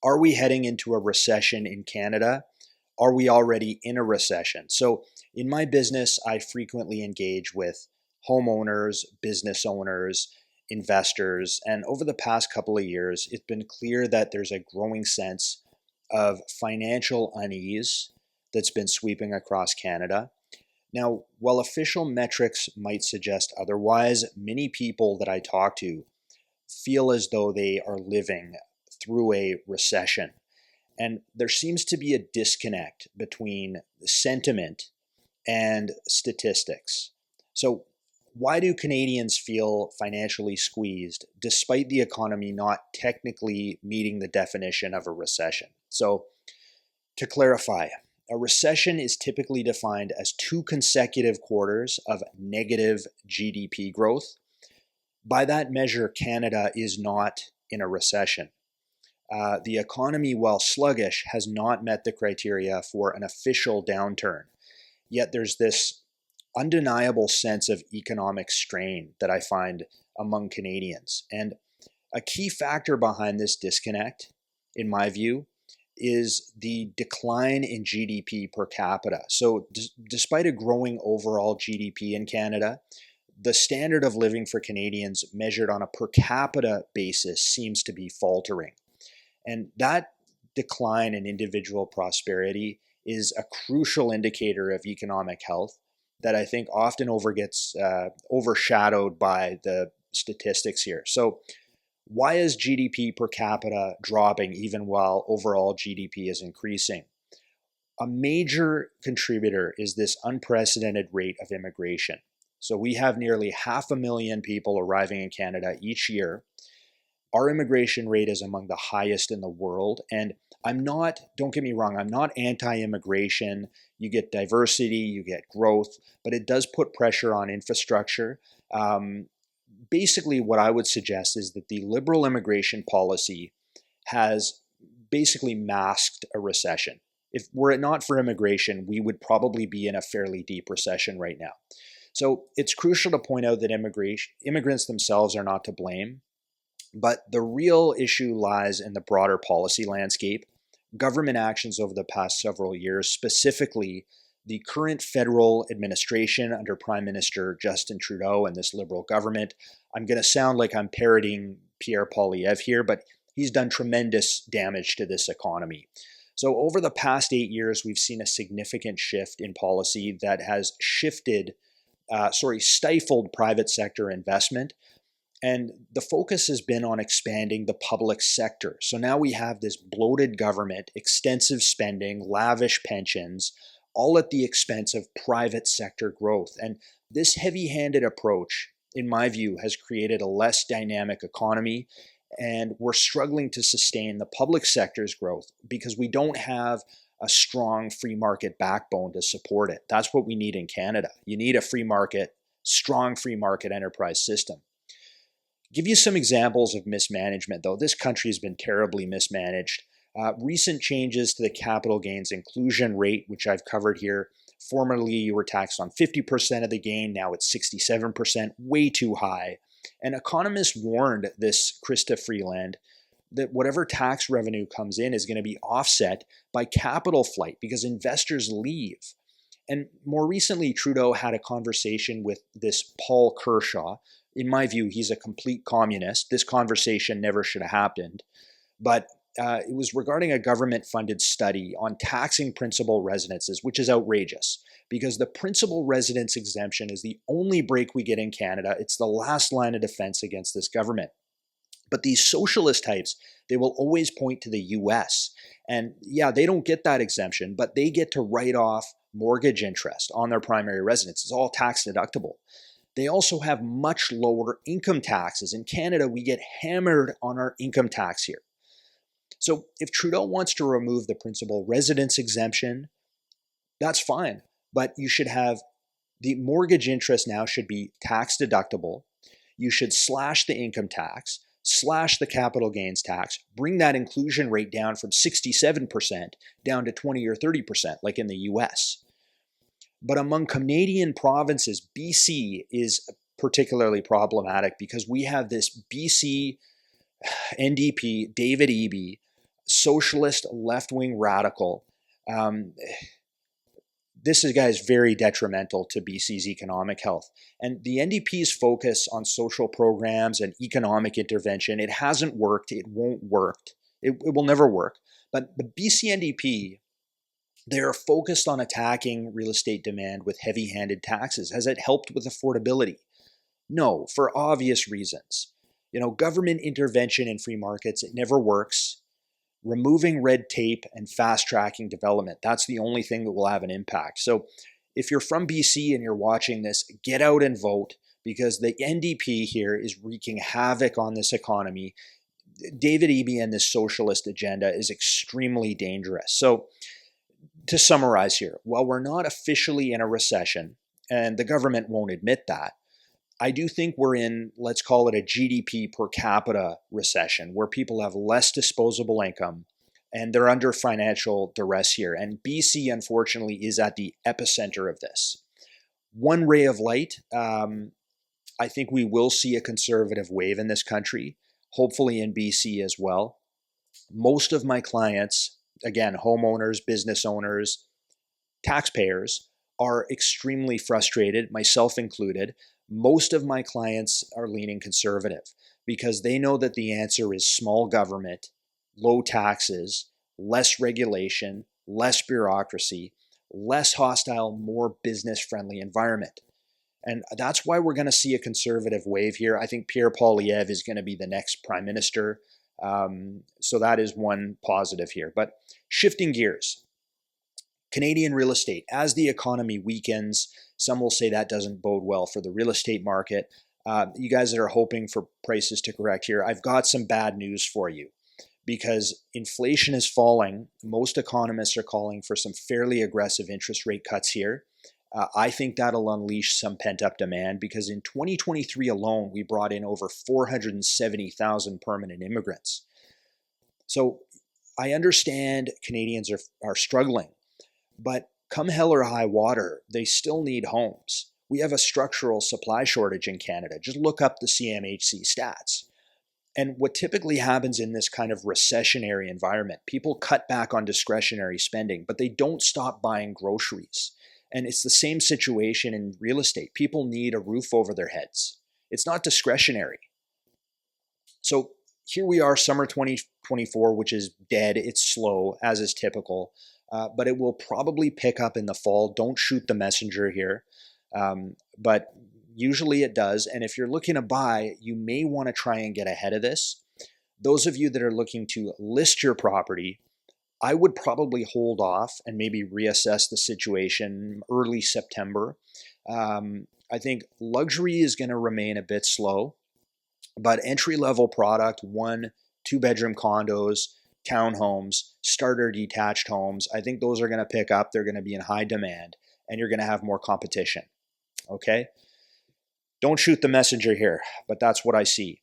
Are we heading into a recession in Canada? Are we already in a recession? So in my business, I frequently engage with homeowners, business owners, investors, and over the past couple of years, it's been clear that there's a growing sense of financial unease that's been sweeping across Canada. Now, while official metrics might suggest otherwise, many people that I talk to feel as though they are living through a recession. And there seems to be a disconnect between sentiment and statistics. So, why do Canadians feel financially squeezed despite the economy not technically meeting the definition of a recession? So, to clarify, a recession is typically defined as 2 consecutive quarters of negative GDP growth. By that measure, Canada is not in a recession. The economy, while sluggish, has not met the criteria for an official downturn. Yet there's this undeniable sense of economic strain that I find among Canadians. And a key factor behind this disconnect, in my view, is the decline in GDP per capita. So despite a growing overall GDP in Canada, the standard of living for Canadians measured on a per capita basis seems to be faltering. And that decline in individual prosperity is a crucial indicator of economic health that I think often gets overshadowed by the statistics here. So why is GDP per capita dropping even while overall GDP is increasing? A major contributor is this unprecedented rate of immigration. So we have nearly 500,000 people arriving in Canada each year. Our immigration rate is among the highest in the world. And don't get me wrong, I'm not anti-immigration. You get diversity, you get growth, but it does put pressure on infrastructure. Basically, what I would suggest is that the liberal immigration policy has basically masked a recession. If were it not for immigration, we would probably be in a fairly deep recession right now. So it's crucial to point out that immigrants themselves are not to blame. But the real issue lies in the broader policy landscape. Government actions over the past several years, specifically the current federal administration under Prime Minister Justin Trudeau and this Liberal government. I'm going to sound like I'm parroting Pierre Poilievre here, but he's done tremendous damage to this economy. So over the past 8 years, we've seen a significant shift in policy that has stifled private sector investment. And the focus has been on expanding the public sector. So now we have this bloated government, extensive spending, lavish pensions, all at the expense of private sector growth. And this heavy-handed approach, in my view, has created a less dynamic economy. And we're struggling to sustain the public sector's growth because we don't have a strong free market backbone to support it. That's what we need in Canada. You need a strong free market enterprise system. Give you some examples of mismanagement, though. This country has been terribly mismanaged. Recent changes to the capital gains inclusion rate, which I've covered here. Formerly, you were taxed on 50% of the gain. Now it's 67%, way too high. And economists warned this Krista Freeland that whatever tax revenue comes in is going to be offset by capital flight because investors leave. And more recently, Trudeau had a conversation with this Paul Kershaw. In my view, he's a complete communist. This conversation never should have happened. But it was regarding a government-funded study on taxing principal residences, which is outrageous because the principal residence exemption is the only break we get in Canada. It's the last line of defense against this government. But these socialist types, they will always point to the US. And yeah, they don't get that exemption, but they get to write off mortgage interest on their primary residence. It's all tax deductible. They also have much lower income taxes. In Canada, we get hammered on our income tax here. So if Trudeau wants to remove the principal residence exemption, that's fine. But you should have the mortgage interest now should be tax deductible. You should slash the income tax, slash the capital gains tax, bring that inclusion rate down from 67% down to 20 or 30%, like in the US. But among Canadian provinces, BC is particularly problematic because we have this BC NDP, David Eby, socialist, left-wing radical. This is, guys, very detrimental to BC's economic health. And the NDP's focus on social programs and economic intervention, it hasn't worked. It won't work. It will never work. But the BC NDP, they are focused on attacking real estate demand with heavy-handed taxes. Has it helped with affordability? No, for obvious reasons. Government intervention in free markets, it never works. Removing red tape and fast-tracking development, that's the only thing that will have an impact. So if you're from BC and you're watching this, get out and vote, because the NDP here is wreaking havoc on this economy. David Eby and this socialist agenda is extremely dangerous. So to summarize here, while we're not officially in a recession, and the government won't admit that, I do think we're in, let's call it a GDP per capita recession, where people have less disposable income and they're under financial duress here. And BC, unfortunately, is at the epicenter of this. One ray of light, I think we will see a conservative wave in this country, hopefully in BC as well. Most of my clients, again, homeowners, business owners, taxpayers, are extremely frustrated, myself included. Most of my clients are leaning conservative because they know that the answer is small government, low taxes, less regulation, less bureaucracy, less hostile, more business-friendly environment. And that's why we're going to see a conservative wave here. I think Pierre Poilievre is going to be the next prime minister. So that is one positive here. But shifting gears, Canadian real estate, as the economy weakens, some will say that doesn't bode well for the real estate market. You guys that are hoping for prices to correct here, I've got some bad news for you, because inflation is falling. Most economists are calling for some fairly aggressive interest rate cuts here. I think that'll unleash some pent-up demand, because in 2023 alone, we brought in over 470,000 permanent immigrants. So I understand Canadians are struggling, but come hell or high water, they still need homes. We have a structural supply shortage in Canada. Just look up the CMHC stats. And what typically happens in this kind of recessionary environment, people cut back on discretionary spending, but they don't stop buying groceries. And it's the same situation in real estate. People need a roof over their heads. It's not discretionary. So here we are, summer 2024, which is dead. It's slow, as is typical. But it will probably pick up in the fall. Don't shoot the messenger here. But usually it does. And if you're looking to buy, you may want to try and get ahead of this. Those of you that are looking to list your property, I would probably hold off and maybe reassess the situation early September. I think luxury is going to remain a bit slow, but entry-level product, 1-2 bedroom condos, townhomes, starter detached homes, I think those are going to pick up. They're going to be in high demand, and you're going to have more competition. Okay? Don't shoot the messenger here, but that's what I see.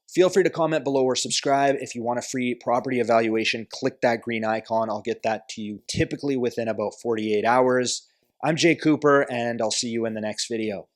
Feel free to comment below or subscribe. If you want a free property evaluation, click that green icon. I'll get that to you typically within about 48 hours. I'm Jay Coupar, and I'll see you in the next video.